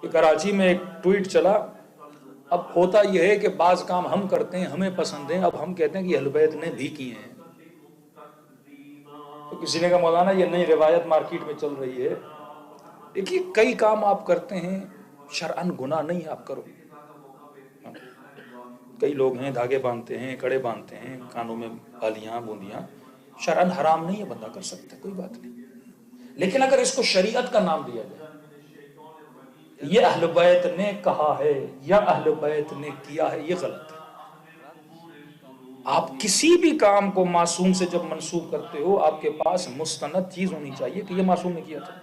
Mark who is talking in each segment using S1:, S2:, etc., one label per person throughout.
S1: کہ کراچی میں ایک ٹویٹ چلا، اب ہوتا یہ ہے کہ بعض کام ہم کرتے ہیں ہمیں پسند ہیں، اب ہم کہتے ہیں کہ اہل بیت نے بھی کیے ہیں۔ تو کسی نے کہا مولانا یہ نئی روایت مارکیٹ میں چل رہی ہے۔ دیکھیے کئی کام آپ کرتے ہیں شرعن گناہ نہیں آپ کرو۔ کئی لوگ ہیں دھاگے باندھتے ہیں، کڑے باندھتے ہیں، کانوں میں بالیاں بوندیاں، شرعن حرام نہیں ہے، بندہ کر سکتا ہے، کوئی بات نہیں۔ لیکن اگر اس کو شریعت کا نام دیا جائے، یہ اہل بیت نے کہا ہے یا اہل بیت نے کیا ہے، یہ غلط ہے۔ آپ کسی بھی کام کو معصوم سے جب منسوب کرتے ہو، آپ کے پاس مستند چیز ہونی چاہیے کہ یہ معصوم نے کیا تھا۔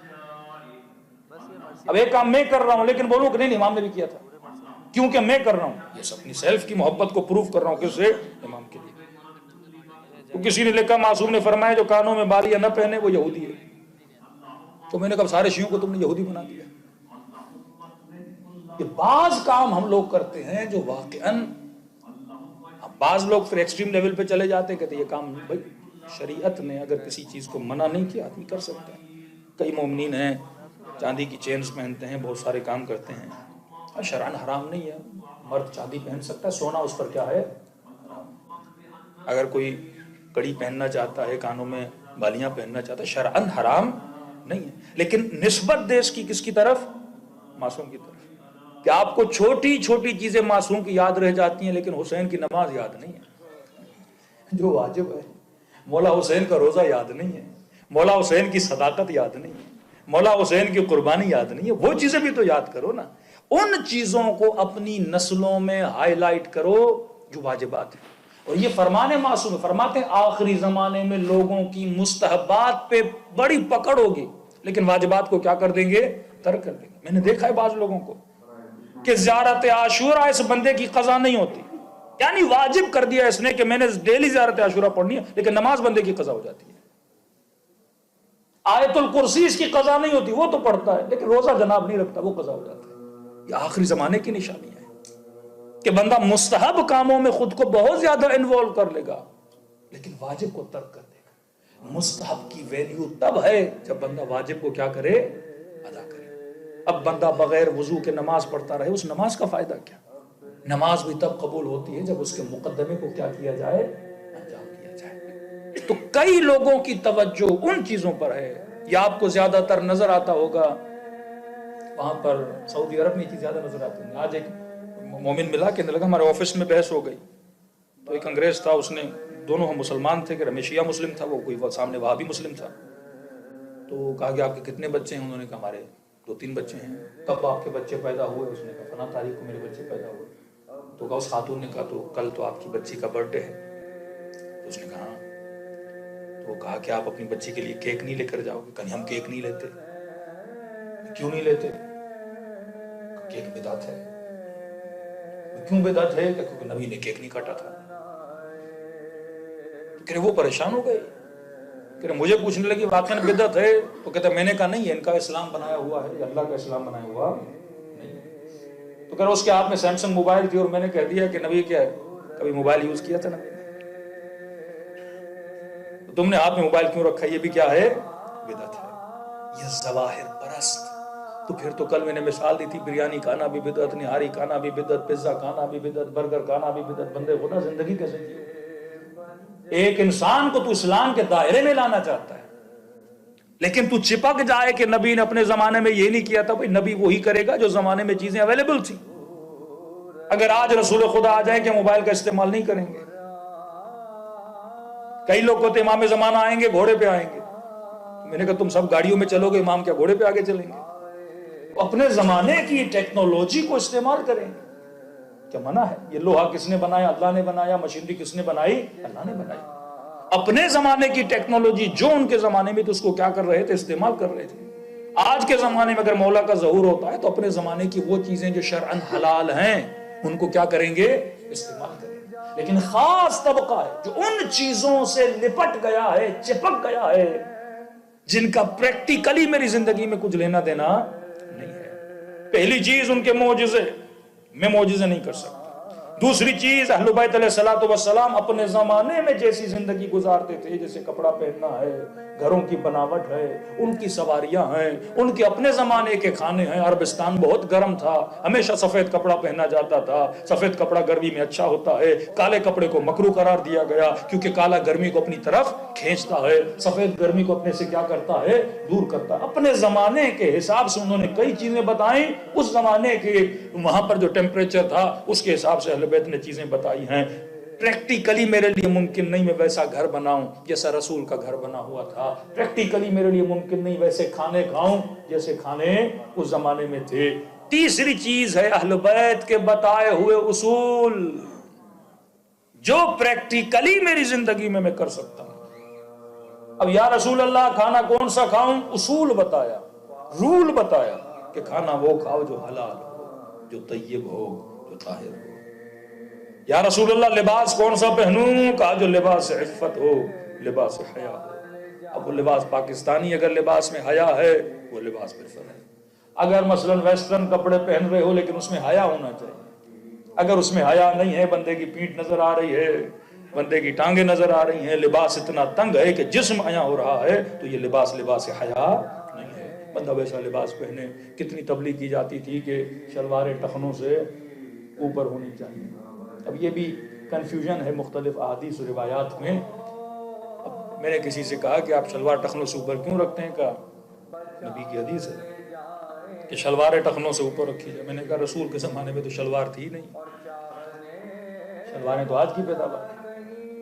S1: اب ایک کام میں کر رہا ہوں لیکن بولوں کہ نہیں امام نے بھی کیا تھا، کیونکہ میں کر رہا ہوں، یہ اپنی سیلف کی محبت کو پروف کر رہا ہوں، کس سے؟ امام کے لیے۔ تو کسی نے لکھا معصوم نے فرمایا جو کانوں میں بالیاں نہ پہنے وہ یہودی ہے۔ تو میں نے کہا سارے شیعوں کو تم نے یہودی بنا دیا۔ یہ بعض کام ہم لوگ کرتے ہیں جو واقعاً، بعض لوگ پھر ایکسٹریم لیول پہ چلے جاتے ہیں، کہتے ہیں یہ کام بھائی شریعت نے اگر کسی چیز کو منع نہیں کیا آدمی کر سکتا ہے۔ کئی مومنین ہیں چاندی کی چینز پہنتے ہیں، بہت سارے کام کرتے ہیں، شرعن حرام نہیں ہے، مرد چاندی پہن سکتا ہے، سونا اس پر کیا ہے؟ اگر کوئی کڑی پہننا چاہتا ہے، کانوں میں بالیاں پہننا چاہتا ہے، شرعن حرام نہیں ہے۔ لیکن نسبت دے اس کی کس کی طرف؟ معصوم کی طرف۔ کہ آپ کو چھوٹی چھوٹی چیزیں معصوم کی یاد رہ جاتی ہیں لیکن حسین کی نماز یاد نہیں ہے جو واجب ہے، مولا حسین کا روزہ یاد نہیں ہے، مولا حسین کی صداقت یاد نہیں ہے، مولا حسین کی قربانی یاد نہیں ہے، وہ چیزیں بھی تو یاد کرو نا۔ ان چیزوں کو اپنی نسلوں میں ہائی لائٹ کرو جو واجبات ہیں۔ اور یہ فرمان معصوم فرماتے ہیں آخری زمانے میں لوگوں کی مستحبات پہ بڑی پکڑ ہوگی لیکن واجبات کو کیا کر دیں گے؟ ترک کر دیں گے۔ میں نے دیکھا ہے بعض لوگوں کو کہ زیارت عاشورہ اس بندے کی قضا نہیں ہوتی، یعنی واجب کر دیا اس نے کہ میں نے ڈیلی زیارت عاشورہ پڑھنی ہے، لیکن نماز بندے کی قضا ہو جاتی ہے۔ آیت الکرسی اس کی قضا نہیں ہوتی، وہ تو پڑھتا ہے لیکن روزہ جناب نہیں رکھتا، وہ قضا ہو جاتا ہے۔ یہ آخری زمانے کی نشانی ہے کہ بندہ مستحب کاموں میں خود کو بہت زیادہ انوالو کر لے گا لیکن واجب کو ترک کر دے گا۔ مستحب کی ویلیو تب ہے جب بندہ واجب کو کیا کرے؟ ادا کرے۔ اب بندہ بغیر وضو کے نماز پڑھتا رہے، اس نماز کا فائدہ کیا؟ نماز بھی تب قبول ہوتی ہے جب اس کے مقدمے کو کیا کیا جائے؟ انجام دیا جائے۔ تو کئی لوگوں کی توجہ ان چیزوں پر ہے، یا آپ کو زیادہ تر نظر آتا ہوگا وہاں پر سعودی عرب میں یہ چیز زیادہ نظر آتی ہے۔ آج ایک مومن ملا کہ لگا ہمارے آفس میں بحث ہو گئی، تو ایک انگریز تھا، اس نے، دونوں ہم مسلمان تھے، کہ شیعہ مسلم تھا وہ، کوئی سامنے وہابی مسلم تھا۔ تو کہا کہ آپ کے کتنے بچے ہیں؟ انہوں نے کہا ہمارے 2-3 بچے ہیں۔ کب آپ کے بچے پیدا ہوئے؟ اس نے کہا فلاں تاریخ کو میرے بچے پیدا ہوئے۔ تو کہا اس خاتون نے کہا تو کل تو آپ کی بچی کا برتھ ڈے ہے؟ تو اس نے کہا ہاں۔ تو کہا کہ آپ اپنی بچی کے لیے کیک نہیں لے کر جاؤ گے؟ کہیں ہم کیک نہیں لیتے۔ کیوں نہیں لیتے؟ کیک بدعت ہے۔ کیوں بدعت ہے؟ کیونکہ نبی نے کیک نہیں کاٹا تھا۔ کہ وہ پریشان ہو گئے، کہ مجھے پوچھنے لگی واقعاً بدعت ہے؟ تو کہتا میں نے کہا نہیں، ان کا اسلام بنایا ہوا ہے، اللہ کا اسلام بنایا ہوا نہیں۔ تو کہہ رہا اس کے ہاتھ میں سیمسنگ موبائل تھی اور میں نے کہہ دیا کہ نبی کیا ہے کبھی موبائل یوز کیا تھا نبی نے؟ تو تم نے ہاتھ میں موبائل کیوں رکھا؟ یہ بھی کیا ہے؟ بدعت ہے۔ یہ ظواہر پرست۔ تو پھر تو کل میں نے مثال دی تھی، بریانی کھانا بھی بدعت، نہاری کھانا بھی بدعت، پیزا کھانا بھی بدعت، برگر کھانا بھی بدعت۔ بندے خدا زندگی کیسے جیے؟ ایک انسان کو تو اسلام کے دائرے میں لانا چاہتا ہے لیکن تو چپک جائے کہ نبی نے اپنے زمانے میں یہ نہیں کیا تھا۔ بھائی نبی وہی کرے گا جو زمانے میں چیزیں اویلیبل تھی۔ اگر آج رسول خدا آ جائیں کہ موبائل کا استعمال نہیں کریں گے، کئی لوگ کہتے امام زمانہ آئیں گے گھوڑے پہ آئیں گے، میں نے کہا تم سب گاڑیوں میں چلو گے، امام کیا گھوڑے پہ آگے چلیں گے؟ اپنے زمانے کی ٹیکنالوجی کو استعمال کریں گے، کیا منع ہے؟ یہ لوہا کس نے بنایا؟ اللہ نے بنایا۔ مشینری کس نے بنائی؟ اللہ نے بنائی۔ اپنے زمانے کی ٹیکنالوجی جو ان کے زمانے میں تو اس کو کیا کر رہے تھے؟ استعمال کر رہے تھے۔ آج کے زمانے میں اگر مولا کا ظہور ہوتا ہے تو اپنے زمانے کی وہ چیزیں جو شرعاً حلال ہیں ان کو کیا کریں گے؟ استعمال کریں گے۔ لیکن خاص طبقہ ہے جو ان چیزوں سے لپٹ گیا ہے، چپک گیا ہے، جن کا پریکٹیکلی میری زندگی میں کچھ لینا دینا نہیں ہے۔ پہلی چیز ان کے معجزے، میں معجزے نہیں کر سکتا۔ دوسری چیز اہل بیت علیہ الصلوۃ والسلام اپنے زمانے میں جیسی زندگی گزارتے تھے، جیسے کپڑا پہننا ہے، گھروں کی بناوٹ ہے، ان کی سواریاں ہیں، ان کے اپنے زمانے کے کھانے ہیں۔ عربستان بہت گرم تھا، ہمیشہ سفید کپڑا پہنا جاتا تھا، سفید کپڑا گرمی میں اچھا ہوتا ہے، کالے کپڑے کو مکروہ قرار دیا گیا کیونکہ کالا گرمی کو اپنی طرف کھینچتا ہے، سفید گرمی کو اپنے سے کیا کرتا ہے، دور کرتا ہے۔ اپنے زمانے کے حساب سے انہوں نے کئی چیزیں بتائیں، اس زمانے کے وہاں پر جو ٹیمپریچر تھا اس کے حساب سے اہل بیت نے چیزیں بتائی ہیں۔ پریکٹیکلی میرے لیے ممکن نہیں میں ویسا گھر بناؤں جیسا رسول کا گھر بنا ہوا تھا، پریکٹیکلی میرے لیے ممکن نہیں ویسے کھانے کھاؤں جیسے کھانے اس زمانے میں تھے۔ تیسری چیز ہے اہل بیت کے بتائے ہوئے اصول، جو پریکٹیکلی میری زندگی میں کر سکتا ہوں۔ اب یا رسول اللہ کھانا کون سا کھاؤں؟ اصول بتایا، رول بتایا کہ کھانا وہ کھاؤ جو حلال ہو، جو طیب ہو، جو طاہر ہو۔ یا رسول اللہ لباس کون سا پہنوں؟ کہا جو لباس عفت ہو، لباس حیا ہو۔ اب وہ لباس پاکستانی اگر لباس میں حیا ہے وہ لباس پریفر ہے۔ اگر مثلا ویسٹرن کپڑے پہن رہے ہو لیکن اس میں حیا ہونا چاہیے، اگر اس میں حیا نہیں ہے، بندے کی پیٹھ نظر آ رہی ہے، بندے کی ٹانگیں نظر آ رہی ہیں، لباس اتنا تنگ ہے کہ جسم عیاں ہو رہا ہے، تو یہ لباس حیا نہیں ہے۔ بندہ ویسا لباس پہنے۔ کتنی تبلیغ کی جاتی تھی کہ شلواریں ٹخنوں سے اوپر ہونی چاہیے۔ اب یہ بھی کنفیوژن ہے مختلف احادیث و روایات میں۔ اب میں نے کسی سے کہا کہ آپ شلوار ٹخنوں سے اوپر کیوں رکھتے ہیں؟ کہا نبی کی حدیث ہے کہ شلواریں ٹخنوں سے اوپر رکھی جائے۔ میں نے کہا رسول کے زمانے میں تو شلوار تھی نہیں، شلواریں تو آج کی پیداوار ہیں۔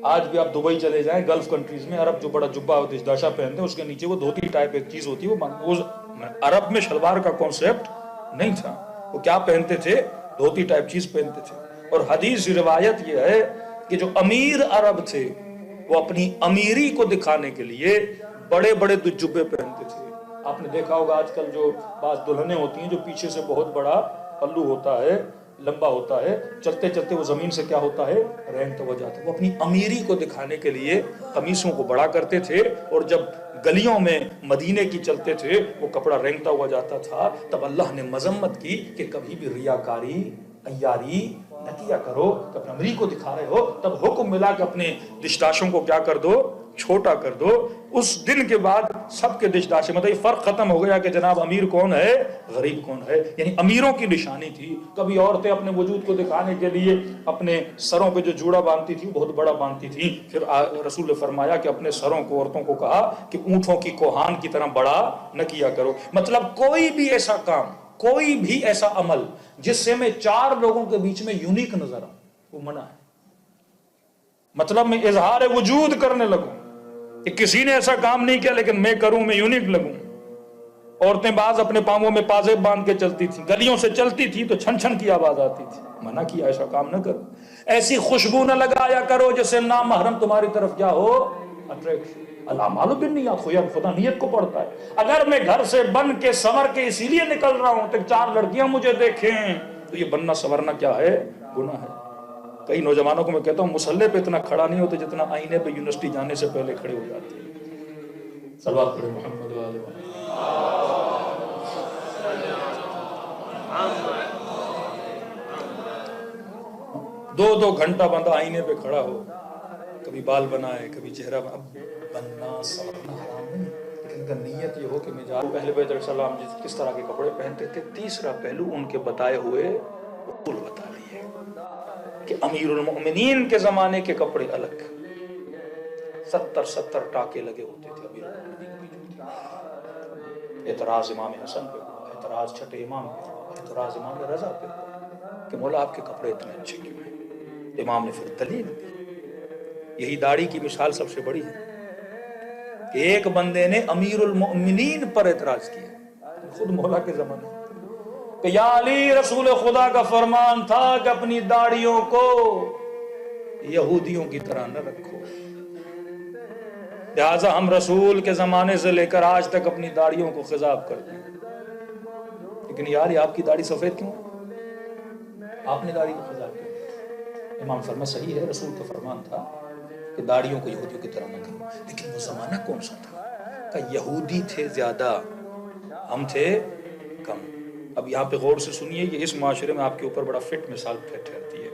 S1: آج بھی آپ دبئی چلے جائیں، گلف کنٹریز میں عرب جو بڑا جبہ اور دشداشا پہنتے ہیں، اس کے نیچے وہ دھوتی ٹائپ ایک چیز ہوتی ہے، وہ عرب میں شلوار کا کانسیپٹ نہیں تھا۔ وہ کیا پہنتے تھے؟ دھوتی ٹائپ چیز پہنتے تھے۔ اور حدیث روایت یہ ہے کہ جو امیر عرب تھے وہ اپنی امیری کو دکھانے کے لیے بڑے بڑے جبے پہنتے تھے۔ آپ نے دیکھا ہوگا آج کل جو بعض دلہنیں ہوتی ہیں جو پیچھے سے بہت بڑا پلو ہوتا ہے، لمبا ہوتا ہے، چلتے چلتے وہ زمین سے کیا ہوتا ہے، رینگتا ہوا جاتا ہے۔ وہ اپنی امیری کو دکھانے کے لیے قمیصوں کو بڑا کرتے تھے، اور جب گلیوں میں مدینے کی چلتے تھے وہ کپڑا رینگتا ہوا جاتا تھا۔ تب اللہ نے مذمت کی کہ کبھی بھی ریاکاری، عیاری نہ کیا کرو، کہ اپنے امیری کو دکھا رہے ہو۔ تب حکم ملا کہ اپنے دشداشوں کو کیا کر دو، چھوٹا کر دو۔ اس دن کے بعد سب کے دشداشے، مطلب یہ فرق ختم ہو گیا کہ جناب امیر کون ہے، غریب کون ہے۔ یعنی امیروں کی نشانی تھی۔ کبھی عورتیں اپنے وجود کو دکھانے کے لیے اپنے سروں پہ جو جوڑا باندھتی تھی بہت بڑا باندھتی تھی۔ پھر رسول نے فرمایا کہ اپنے سروں کو، عورتوں کو کہا کہ اونٹوں کی کوہان کی طرح بڑا نہ کیا کرو۔ مطلب کوئی بھی ایسا کام، کوئی بھی ایسا عمل جس سے میں 4 لوگوں کے بیچ میں یونیک نظر آؤں، وہ منع ہے۔ مطلب میں اظہار وجود کرنے لگوں کہ کسی نے ایسا کام نہیں کیا لیکن میں کروں، میں یونیک لگوں۔ عورتیں بعض اپنے پاؤں میں پازیب باندھ کے چلتی تھی، گلیوں سے چلتی تھی تو چھن چھن کی آواز آتی تھی، منع کیا ایسا کام نہ کرو۔ ایسی خوشبو نہ لگایا کرو جس سے نامحرم تمہاری طرف کیا ہو، اٹریکشن۔ الاعمال بالنیات، خدا نیت کو پڑھتا ہے۔ اگر میں گھر سے بن کے سنور کے اسی لیے نکل رہا ہوں کہ 4 لڑکیاں مجھے دیکھیں، تو یہ بننا سنورنا کیا ہے، گناہ ہے۔ کئی نوجوانوں کو میں کہتا ہوں مسلح پہ اتنا کھڑا نہیں ہوتے جتنا آئینے پہ یونیورسٹی جانے سے پہلے کھڑے ہو جاتے ہیں۔ صلوات پڑھیں محمد و آل محمد۔ دو گھنٹہ بندہ آئینے پہ کھڑا ہو، کبھی بال بنائے، کبھی چہرہ بننا سورنا حرام نہیں، لیکن اگر نیت یہ ہو کہ میں جاؤں۔ اہل بیت علیہ السلام کس طرح کے کپڑے پہنتے تھے۔ تیسرا پہلو ان کے بتائے ہوئے اصول بتا دیے کہ امیر المؤمنین کے زمانے کے کپڑے الگ، 70 ٹاکے لگے ہوتے تھے امیر المؤمنین کے۔ اعتراض امام حسن پہ ہوا، اعتراض چھٹے امام پہ ہوا، اعتراض امام رضا پہ ہوا کہ مولا آپ کے کپڑے اتنے اچھے کیوں ہیں؟ امام نے پھر دلیل دی۔ یہی داڑھی کی مثال سب سے بڑی ہے کہ ایک بندے نے امیر المؤمنین پر اعتراض کیا، خود مولا کے زمانے کہ یا علی، رسول خدا کا فرمان تھا کہ اپنی داڑھیوں کو یہودیوں کی طرح نہ رکھو، لہٰذا ہم رسول کے زمانے سے لے کر آج تک اپنی داڑھیوں کو خضاب کرتے ہیں، لیکن یار یہ آپ کی داڑھی سفید کیوں، آپ نے داڑھی کو خضاب کیا؟ امام فرما صحیح ہے، رسول کا فرمان تھا کہ داڑھیوں کو یہودیوں کی طرح نہ کرو، لیکن وہ زمانہ کون سا تھا کہ یہودی تھے زیادہ، ہم تھے کم۔ اب یہاں پہ غور سے سنیے، یہ اس معاشرے میں آپ کے اوپر بڑا فٹ مثال ٹھہرتی ہے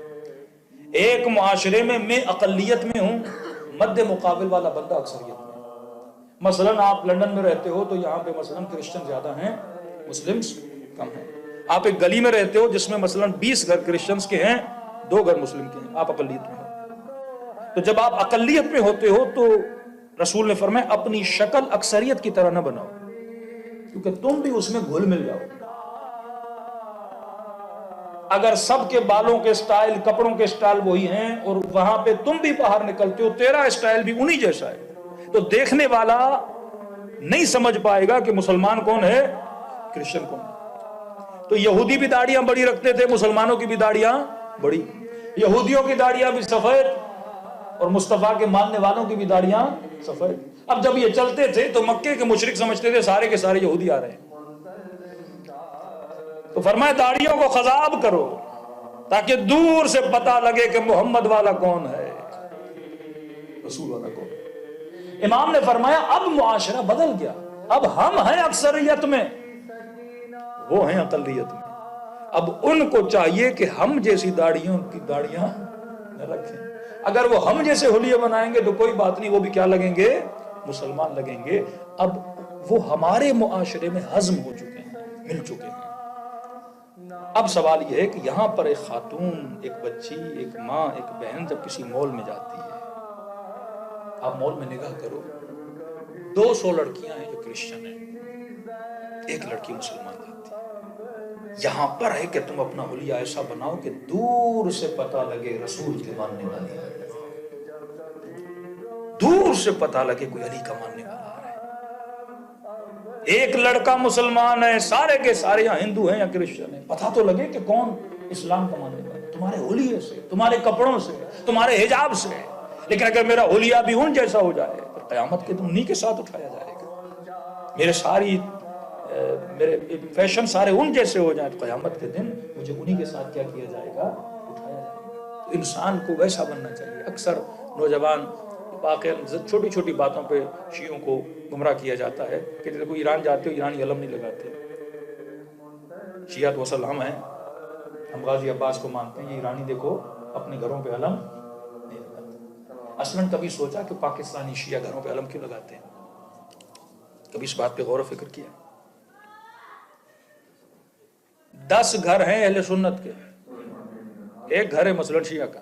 S1: ایک معاشرے میں اقلیت میں ہوں، مد مقابل والا بندہ اکثریت میں. مثلا آپ لندن میں رہتے ہو تو یہاں پہ مثلا کرسچن زیادہ ہیں، مسلمز کم ہیں. آپ ایک گلی میں رہتے ہو جس میں مثلا 20 گھر کرسچنز کے ہیں، 2 گھر مسلم کے ہیں، آپ اقلیت میں ہو. تو جب آپ اقلیت میں ہوتے ہو تو رسول نے فرمایا اپنی شکل اکثریت کی طرح نہ بناؤ، کیونکہ تم بھی اس میں گھل مل جاؤ. اگر سب کے بالوں کے سٹائل، کپڑوں کے سٹائل وہی ہیں اور وہاں پہ تم بھی باہر نکلتے ہو، تیرا سٹائل بھی انہی جیسا ہے، تو دیکھنے والا نہیں سمجھ پائے گا کہ مسلمان کون ہے، کرسچن کون ہے. تو یہودی بھی داڑیاں بڑی رکھتے تھے، مسلمانوں کی بھی داڑیاں بڑی. یہودیوں کی داڑیاں بھی سفید اور مصطفیٰ کے ماننے والوں کی بھی داڑیاں سفید. اب جب یہ چلتے تھے تو مکے کے مشرک سمجھتے تھے سارے کے سارے یہودی آ رہے ہیں. تو فرمایا داڑیوں کو خضاب کرو تاکہ دور سے پتہ لگے کہ محمد والا کون ہے، رسول والا کون ہے. امام نے فرمایا اب معاشرہ بدل گیا، اب ہم ہیں اکثریت میں، وہ ہیں اقلیت میں. اب ان کو چاہیے کہ ہم جیسی داڑیوں کی داڑیاں نہ رکھیں. اگر وہ ہم جیسے حلیے بنائیں گے تو کوئی بات نہیں، وہ بھی کیا لگیں گے، مسلمان لگیں گے. اب وہ ہمارے معاشرے میں ہضم ہو چکے ہیں، مل چکے ہیں. اب سوال یہ ہے کہ یہاں پر ایک خاتون، ایک بچی، ایک ماں، ایک بہن جب کسی مال میں جاتی ہے، آپ مال میں نگاہ کرو، 200 لڑکیاں ہیں جو کرسچن ہیں، ایک لڑکی مسلمان جاتی ہے. یہاں پر ہے کہ تم اپنا حلیہ ایسا بناؤ کہ دور سے پتہ لگے رسول کے ماننے والی ہے، دور سے پتہ لگے کوئی علی کا ماننے والا ہے. ایک لڑکا مسلمان ہے، سارے کے سارے یا ہندو ہیں یا کرسچن ہیں، پتہ تو لگے کہ کون اسلام کا ماننے والا ہے، تمہارے حلیے سے، تمہارے کپڑوں سے، تمہارے حجاب سے. لیکن اگر میرا حلیہ بھی ان جیسا ہو جائے تو قیامت کے دن انہی کے ساتھ اٹھایا جائے گا. میرے فیشن سارے ان جیسے ہو جائیں تو قیامت کے دن مجھے انہی کے ساتھ کیا کیا جائے گا، اٹھایا جائے گا. تو انسان کو ویسا بننا چاہیے. اکثر نوجوان واقعا چھوٹی چھوٹی باتوں پہ شیعوں کو گمراہ کیا جاتا ہے کہ دیکھو ایران جاتے ہو، ایرانی علم نہیں لگاتے. شیعہ تو اصل ہم ہیں، ہم غازی عباس کو مانتے ہیں، یہ ایرانی دیکھو اپنے گھروں پہ علم نہیں لگاتے. اصلاً کبھی سوچا کہ پاکستانی شیعہ گھروں پہ علم کیوں لگاتے ہیں؟ کبھی اس بات پہ غور و فکر کیا؟ 10 گھر ہیں اہل سنت کے، ایک گھر ہے مثلا شیعہ کا.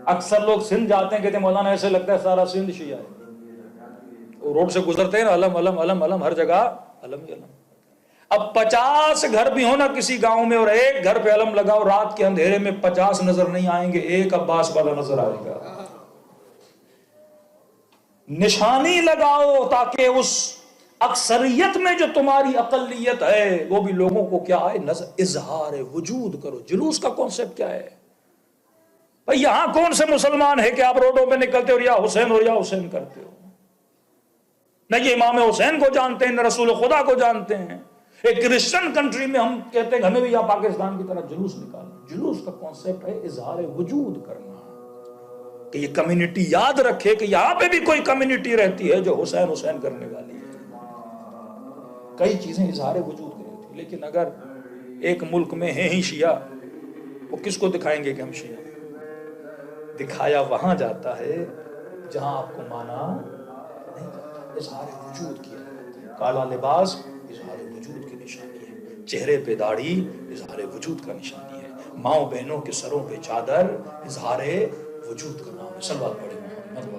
S1: اکثر لوگ سندھ جاتے ہیں، کہتے ہیں مولانا ایسے لگتا ہے سارا سندھ شیعہ ہے. روڈ سے گزرتے ہیں نا، علم علم علم علم، ہر جگہ علم ہی علم. اب 50 گھر بھی ہو نا کسی گاؤں میں اور ایک گھر پہ علم لگاؤ، رات کے اندھیرے میں 50 نظر نہیں آئیں گے، ایک عباس والا نظر آئے گا. نشانی لگاؤ تاکہ اس اکثریت میں جو تمہاری اقلیت ہے وہ بھی لوگوں کو کیا ہے، نظر اظہار وجود کرو. جلوس کا کانسیپٹ کیا ہے بھئی؟ یہاں کون سے مسلمان ہے کہ آپ روڈوں پہ نکلتے اور یا حسین اور یا حسین کرتے ہو؟ نہ یہ امام حسین کو جانتے ہیں، نہ رسول خدا کو جانتے ہیں. ایک کرسچن کنٹری میں ہم کہتے ہیں ہمیں بھی یا پاکستان کی طرح جلوس نکالنا. جلوس کا کانسیپٹ ہے اظہار وجود کرنا، کہ یہ کمیونٹی یاد رکھے کہ یہاں پہ بھی کوئی کمیونٹی رہتی ہے جو حسین حسین کرنے والی ہے. کئی چیزیں اظہار وجود کی رہتی. لیکن اگر ایک ملک میں ہیں ہی شیعہ، وہ کس کو دکھائیں گے کہ ہم شیعہ؟ دکھایا وہاں جاتا ہے جہاں آپ کو مانا نہیں جاتا. اظہار وجود کیا جاتا ہے. کالا لباس اظہار وجود کی نشانی ہے، چہرے پہ داڑھی اظہار وجود کا نشانی ہے، ماؤں بہنوں کے سروں پہ چادر اظہار وجود کا نام ہے. صلوات پڑھیں محمد